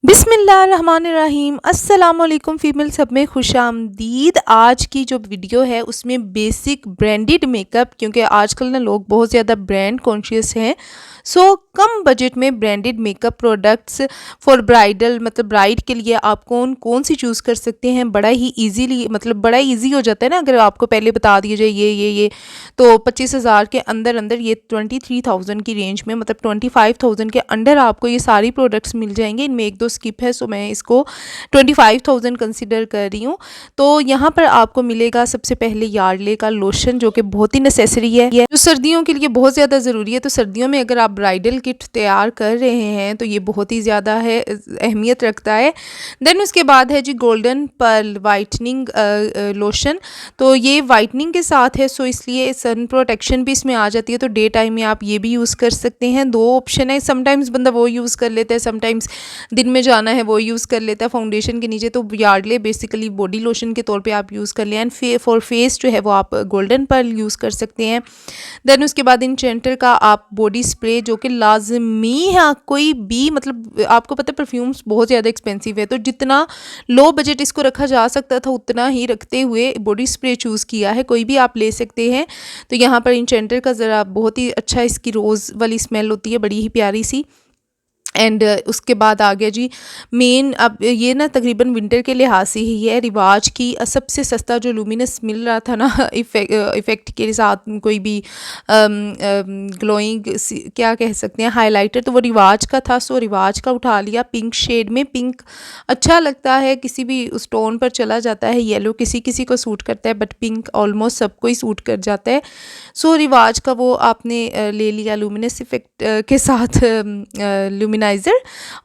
बिस्मिल्लाहिर्रहमानिर्रहीम अस्सलाम वालेकुम फीमेल सब में खुशामदीद। आज की जो वीडियो है उसमें बेसिक ब्रांडेड मेकअप, क्योंकि आजकल ना लोग बहुत ज़्यादा ब्रांड कॉन्शियस हैं। सो कम बजट में branded makeup products for bridal, मतलब ब्राइड के लिए आप कौन कौन सी चूज़ कर सकते हैं। बड़ा ही इजीली, मतलब बड़ा इजी हो जाता है ना, अगर आपको पहले बता दिया जाए ये तो 25,000 के अंदर अंदर ये 23,000 की रेंज में, मतलब 25,000 के अंडर आपको ये सारी प्रोडक्ट्स मिल जाएंगे। इनमें एक दो स्किप है, सो मैं इसको 25,000 कंसिडर कर रही हूँ। तो यहाँ पर आपको मिलेगा सबसे पहले यार्डले का लोशन, जो कि बहुत ही नेसेसरी है, जो सर्दियों के लिए बहुत ज़्यादा ज़रूरी है। तो सर्दियों में अगर आप ब्राइडल किट तैयार कर रहे हैं तो ये बहुत ही ज़्यादा है, अहमियत रखता है। देन उसके बाद है जी गोल्डन पर्ल वाइटनिंग लोशन। तो ये वाइटनिंग के साथ है, सो इसलिए सन प्रोटेक्शन भी इसमें आ जाती है। तो डे टाइम में आप ये भी यूज़ कर सकते हैं। दो ऑप्शन है, समटाइम्स बंदा वो यूज़ कर लेता है, समटाइम्स दिन में जाना है वो यूज़ कर लेता है फाउंडेशन के नीचे। तो यार्डले बेसिकली बॉडी लोशन के तौर पे आप यूज़ कर लें। एंड फॉर फेस जो है वो आप गोल्डन पर्ल यूज़ कर सकते हैं। देन उसके बाद इंचेंटर का आप बॉडी स्प्रे, जो कि लाजमी है। कोई भी, मतलब आपको पता है परफ्यूम्स बहुत ज़्यादा एक्सपेंसिव है, तो जितना लो बजट इसको रखा जा सकता था उतना ही रखते हुए बॉडी स्प्रे चूज़ किया है। कोई भी आप ले सकते हैं। तो यहाँ पर इंचेंटर का ज़रा बहुत ही अच्छा, इसकी रोज़ वाली स्मेल होती है, बड़ी ही प्यारी सी। एंड उसके बाद आ गया जी मेन। अब ये ना तकरीबन विंटर के लिहाज से ही है, रिवाज की सबसे सस्ता जो लुमिनस मिल रहा था ना इफ़ेक्ट के साथ, कोई भी ग्लोइंग क्या कह सकते हैं हाइलाइटर, तो वो रिवाज का था। सो रिवाज का उठा लिया पिंक शेड में। पिंक अच्छा लगता है, किसी भी उस टोन पर चला जाता है। येलो किसी किसी को सूट करता है, बट पिंक ऑलमोस्ट सबको ही सूट कर जाता है। सो रिवाज का वो आपने ले लिया लुमिनस इफेक्ट के साथ लुमिनाइज़र।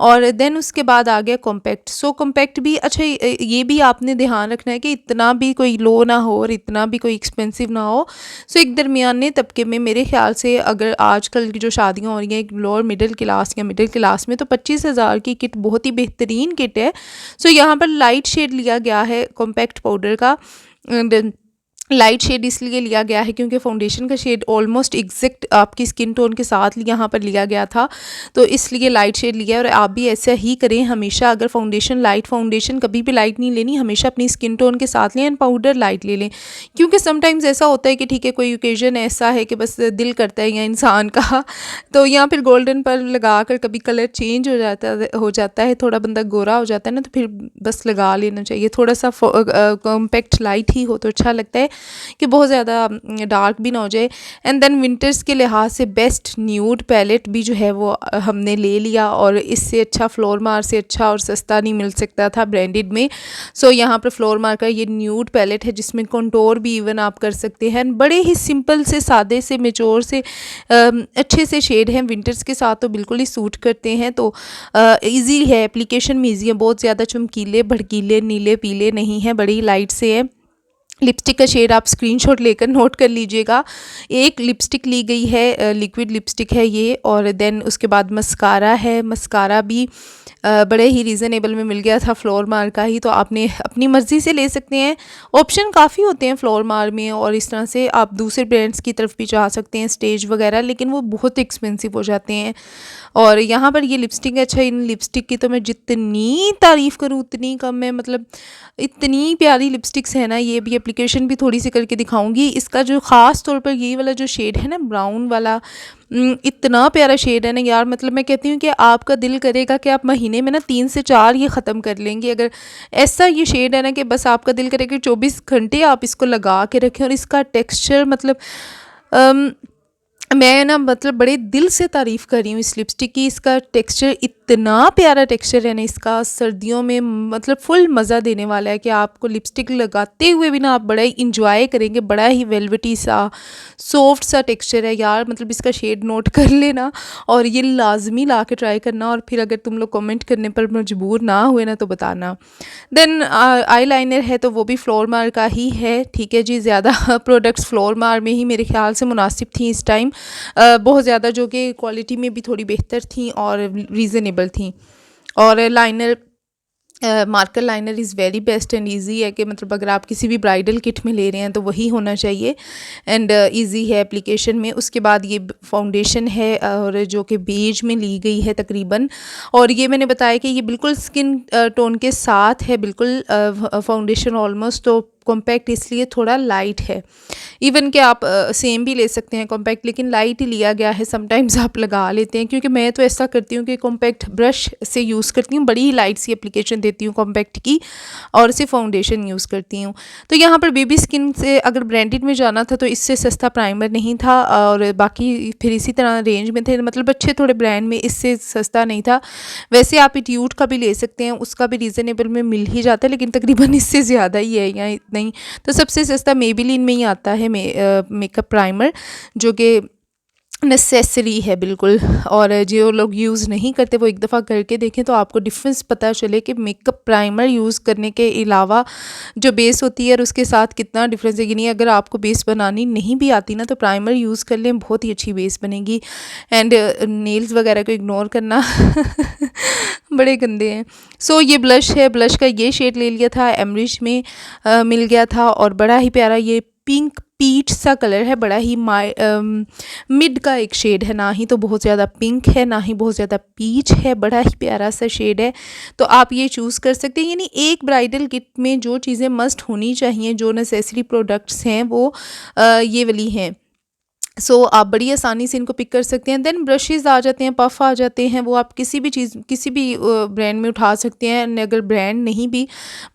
और देन उसके बाद आ गया कॉम्पैक्ट। सो कॉम्पैक्ट भी अच्छा, ये भी आपने ध्यान रखना है कि इतना भी कोई लो ना हो और इतना भी कोई एक्सपेंसिव ना हो। सो एक दरमियाने तबके में, मेरे ख्याल से अगर आजकल की जो शादियाँ हो रही हैं एक लोअर मिडिल क्लास या मिडिल क्लास में, तो 25,000 की किट बहुत ही बेहतरीन किट है। सो यहाँ पर लाइट शेड लिया गया है कॉम्पैक्ट पाउडर का। लाइट शेड इसलिए लिया गया है क्योंकि फाउंडेशन का शेड ऑलमोस्ट एग्जैक्ट आपकी स्किन टोन के साथ यहाँ पर लिया गया था, तो इसलिए लाइट शेड लिया है। और आप भी ऐसा ही करें हमेशा, अगर फाउंडेशन कभी भी लाइट नहीं लेनी, हमेशा अपनी स्किन टोन के साथ लें। एंड पाउडर लाइट ले लें, क्योंकि समटाइम्स ऐसा होता है कि ठीक है कोई ओकेजन ऐसा है कि बस दिल करता है या इंसान का तो यहाँ फिर गोल्डन पर लगा कर कभी कलर चेंज हो जाता है, थोड़ा बंदा गोरा हो जाता है ना, तो फिर बस लगा लेना चाहिए। थोड़ा सा कॉम्पैक्ट लाइट ही हो तो अच्छा लगता है, कि बहुत ज़्यादा डार्क भी ना हो जाए। एंड देन विंटर्स के लिहाज से बेस्ट न्यूड पैलेट भी जो है वो हमने ले लिया, और इससे अच्छा फ्लोर मार से अच्छा और सस्ता नहीं मिल सकता था ब्रांडेड में। सो यहाँ पर फ्लोर मार का ये न्यूड पैलेट है, जिसमें कंटोर भी इवन आप कर सकते हैं। बड़े ही सिंपल से, सादे से, मेच्योर से अच्छे से शेड हैं, विंटर्स के साथ तो बिल्कुल ही सूट करते हैं। तो ईजी है, एप्लीकेशन में ईजी है, बहुत ज़्यादा चमकीले भड़कीले नीले पीले नहीं है, बड़ी लाइट से है। लिपस्टिक का शेड आप स्क्रीनशॉट लेकर नोट कर लीजिएगा। एक लिपस्टिक ली गई है, लिक्विड लिपस्टिक है ये। और देन उसके बाद मस्कारा है, मस्कारा भी बड़े ही रीज़नेबल में मिल गया था, फ्लोर मार का ही। तो आपने अपनी मर्ज़ी से ले सकते हैं, ऑप्शन काफ़ी होते हैं फ्लोर मार में। और इस तरह से आप दूसरे ब्रांड्स की तरफ भी जा सकते हैं, स्टेज वगैरह, लेकिन वो बहुत एक्सपेंसिव हो जाते हैं। और यहाँ पर ये लिपस्टिक अच्छा, इन लिपस्टिक की तो मैं जितनी तारीफ़ करूँ उतनी कम है, मतलब इतनी प्यारी लिपस्टिक्स है ना। ये भी एप्लीकेशन भी थोड़ी सी करके दिखाऊंगी। इसका जो ख़ास तौर पर ये वाला जो शेड है ना, ब्राउन वाला, इतना प्यारा शेड है ना यार, मतलब मैं कहती हूँ कि आपका दिल करेगा कि आप महीने में ना 3 से 4 ये ख़त्म कर लेंगे। अगर ऐसा ये शेड है ना कि बस आपका दिल करेगा कि 24 घंटे आप इसको लगा के रखें। और इसका टेक्स्चर, मतलब मैं ना, मतलब बड़े दिल से तारीफ़ कर रही हूँ इस लिपस्टिक की। इसका टेक्सचर इतना प्यारा टेक्सचर है ना इसका, सर्दियों में मतलब फुल मज़ा देने वाला है, कि आपको लिपस्टिक लगाते हुए भी ना आप बड़ा ही इंजॉय करेंगे। बड़ा ही वेलवेटी सा सॉफ्ट सा टेक्सचर है यार, मतलब इसका शेड नोट कर लेना और ये लाजमी ला के ट्राई करना। और फिर अगर तुम लोग कमेंट करने पर मजबूर ना हुए ना तो बताना। देन आई लाइनर है, तो वो भी फ्लोर मार का ही है, ठीक है जी। ज़्यादा प्रोडक्ट्स फ्लोर मार में ही मेरे ख्याल से मुनासिब थी इस टाइम, बहुत ज़्यादा, जो कि क्वालिटी में भी थोड़ी बेहतर थी और रीज़नेबल थी। और liner marker liner is very best and easy है कि मतलब अगर आप किसी भी ब्राइडल किट में ले रहे हैं तो वही होना चाहिए एंड इजी है एप्लीकेशन में। उसके बाद ये फाउंडेशन है और जो कि बेज में ली गई है तकरीबन, और ये मैंने बताया कि ये बिल्कुल स्किन टोन के साथ है, बिल्कुल फाउंडेशन ऑलमोस्ट, तो कॉम्पैक्ट इसलिए थोड़ा लाइट है। इवन कि आप सेम भी ले सकते हैं कॉम्पैक्ट, लेकिन लाइट ही लिया गया है। समटाइम्स आप लगा लेते हैं, क्योंकि मैं तो ऐसा करती हूँ कि कॉम्पैक्ट ब्रश से यूज़ करती हूँ, बड़ी ही लाइट सी एप्लीकेशन देती हूँ कॉम्पैक्ट की, और सिर्फ फाउंडेशन यूज़ करती हूँ। तो यहाँ पर बेबी स्किन से अगर ब्रांडेड में जाना था तो इससे सस्ता प्राइमर नहीं था, और बाकी फिर इसी तरह रेंज में थे, मतलब अच्छे थोड़े ब्रांड में, इससे सस्ता नहीं था। वैसे आप इट्यूट का भी ले सकते हैं, उसका भी रीज़नेबल में मिल ही जाता है, लेकिन तकरीबन इससे ज़्यादा ही है या इतना ही। तो सबसे सस्ता मेबेलिन में ही आता है मेकअप प्राइमर, जो कि नेसेसरी है बिल्कुल। और जो लोग यूज़ नहीं करते वो एक दफ़ा करके देखें तो आपको डिफरेंस पता चले कि मेकअप प्राइमर यूज़ करने के अलावा जो बेस होती है और उसके साथ कितना डिफरेंस है। यानी अगर आपको बेस बनानी नहीं भी आती ना तो प्राइमर यूज़ कर लें, बहुत ही अच्छी बेस बनेगी। एंड नेल्स वगैरह को इग्नोर करना बड़े गंदे हैं। सो ये ब्लश है, ब्लश का ये शेड ले लिया था, एमरिश में मिल गया था, और बड़ा ही प्यारा ये पिंक पीच सा कलर है, बड़ा ही मिड का एक शेड है, ना ही तो बहुत ज़्यादा पिंक है ना ही बहुत ज़्यादा पीच है, बड़ा ही प्यारा सा शेड है। तो आप ये चूज़ कर सकते हैं। यानी एक ब्राइडल किट में जो चीज़ें मस्ट होनी चाहिए, जो नेसेसरी प्रोडक्ट्स हैं, वो ये वाली हैं। सो आप बड़ी आसानी से इनको पिक कर सकते हैं। देन ब्रशेज़ आ जाते हैं, पफ़ आ जाते हैं, वो आप किसी भी चीज़ किसी भी ब्रांड में उठा सकते हैं। अगर ब्रांड नहीं भी,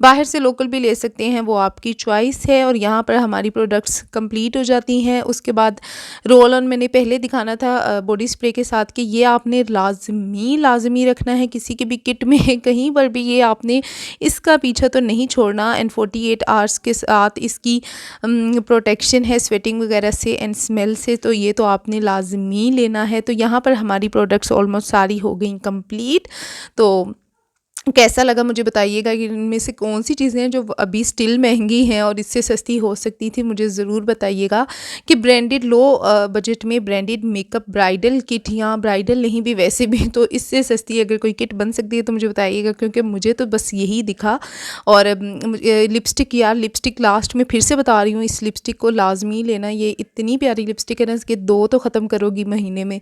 बाहर से लोकल भी ले सकते हैं, वो आपकी चॉइस है। और यहाँ पर हमारी प्रोडक्ट्स कंप्लीट हो जाती हैं। उसके बाद रोल ऑन मैंने पहले दिखाना था बॉडी स्प्रे के साथ, कि ये आपने लाजमी रखना है किसी की भी किट में कहीं पर भी, ये आपने इसका पीछा तो नहीं छोड़ना। एंड 48 आवर्स के साथ इसकी प्रोटेक्शन है स्वेटिंग वगैरह से एंड स्मेल से, तो ये तो आपने लाजमी लेना है। तो यहाँ पर हमारी प्रोडक्ट्स ऑलमोस्ट सारी हो गई कंप्लीट। तो कैसा लगा मुझे बताइएगा कि इनमें से कौन सी चीज़ें हैं जो अभी स्टिल महंगी हैं और इससे सस्ती हो सकती थी। मुझे ज़रूर बताइएगा कि ब्रांडेड लो बजट में ब्रांडेड मेकअप ब्राइडल किट, या ब्राइडल नहीं भी वैसे भी तो इससे सस्ती अगर कोई किट बन सकती है तो मुझे बताइएगा, क्योंकि मुझे तो बस यही दिखा। और लिपस्टिक, यार लिपस्टिक लास्ट में फिर से बता रही हूँ, इस लिपस्टिक को लाजमी लेना। ये इतनी प्यारी लिपस्टिक है ना, इसके 2 तो ख़त्म करोगी महीने में।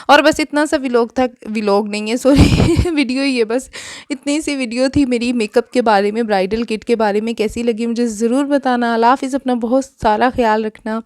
और बस इतना सा व्लॉग था, व्लॉग नहीं है सॉरी वीडियो ही है, बस इतनी सी वीडियो थी मेरी मेकअप के बारे में, ब्राइडल किट के बारे में। कैसी लगी मुझे ज़रूर बताना। अल्लाह हाफ़िज़, अपना बहुत सारा ख्याल रखना।